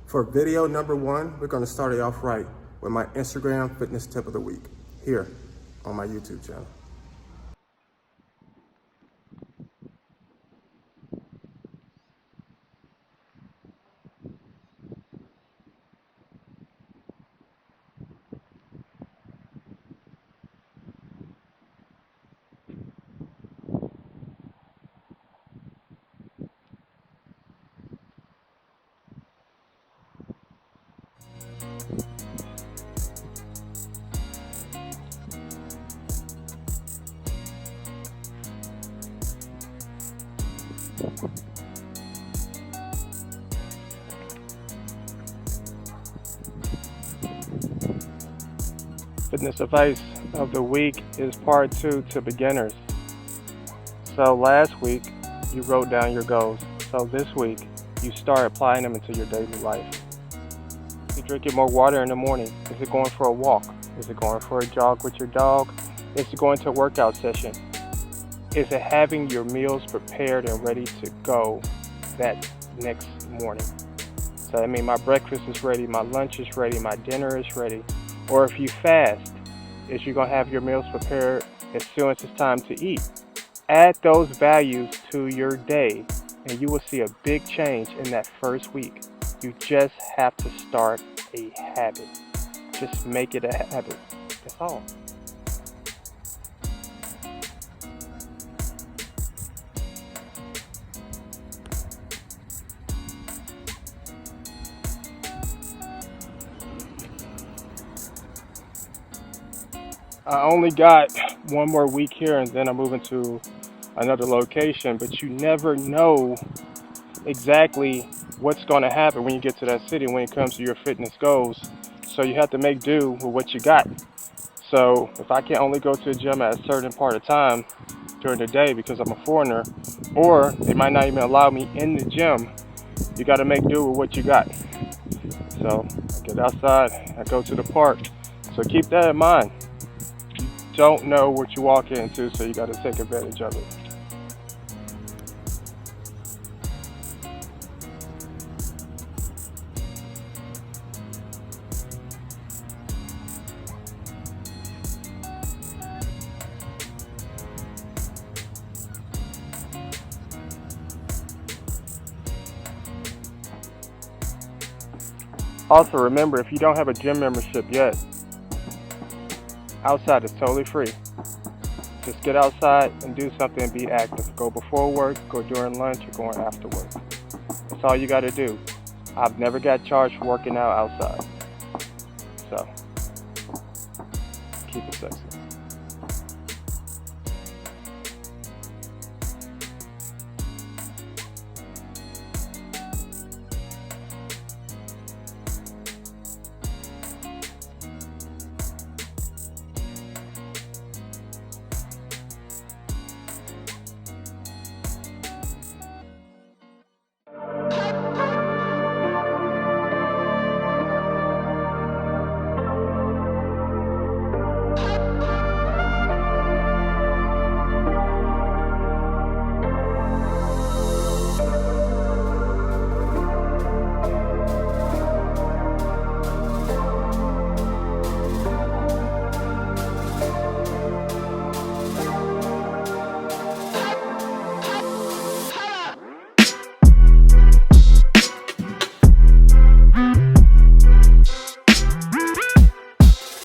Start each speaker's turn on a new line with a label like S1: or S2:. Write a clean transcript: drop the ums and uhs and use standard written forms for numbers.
S1: For video number 1, we're gonna start it off right with my Instagram fitness tip of the week here on my YouTube channel. Fitness advice of the week is part 2 to beginners. So last week you wrote down your goals. So this week you start applying them into your daily life. You drinking more water in the morning? Is it going for a walk? Is it going for a jog with your dog? Is it going to a workout session? Is it having your meals prepared and ready to go that next morning? So I mean, my breakfast is ready, my lunch is ready, my dinner is ready. Or if you fast, is you going to have your meals prepared as soon as it's time to eat. Add those values to your day and you will see a big change in that first week. You just have to start a habit. Just make it a habit. That's all. I only got one more week here and then I'm moving to another location, but you never know exactly what's going to happen when you get to that city when it comes to your fitness goals. So you have to make do with what you got. So if I can only go to the gym at a certain part of time during the day because I'm a foreigner, or they might not even allow me in the gym, you got to make do with what you got. So I get outside, I go to the park. So keep that in mind. Don't know what you walk into, so you got to take advantage of it. Also remember, if you don't have a gym membership yet, outside is totally free. Just get outside and do something and be active. Go before work, go during lunch, or going after work. That's all you got to do. I've never got charged for working out outside. So, keep it sexy.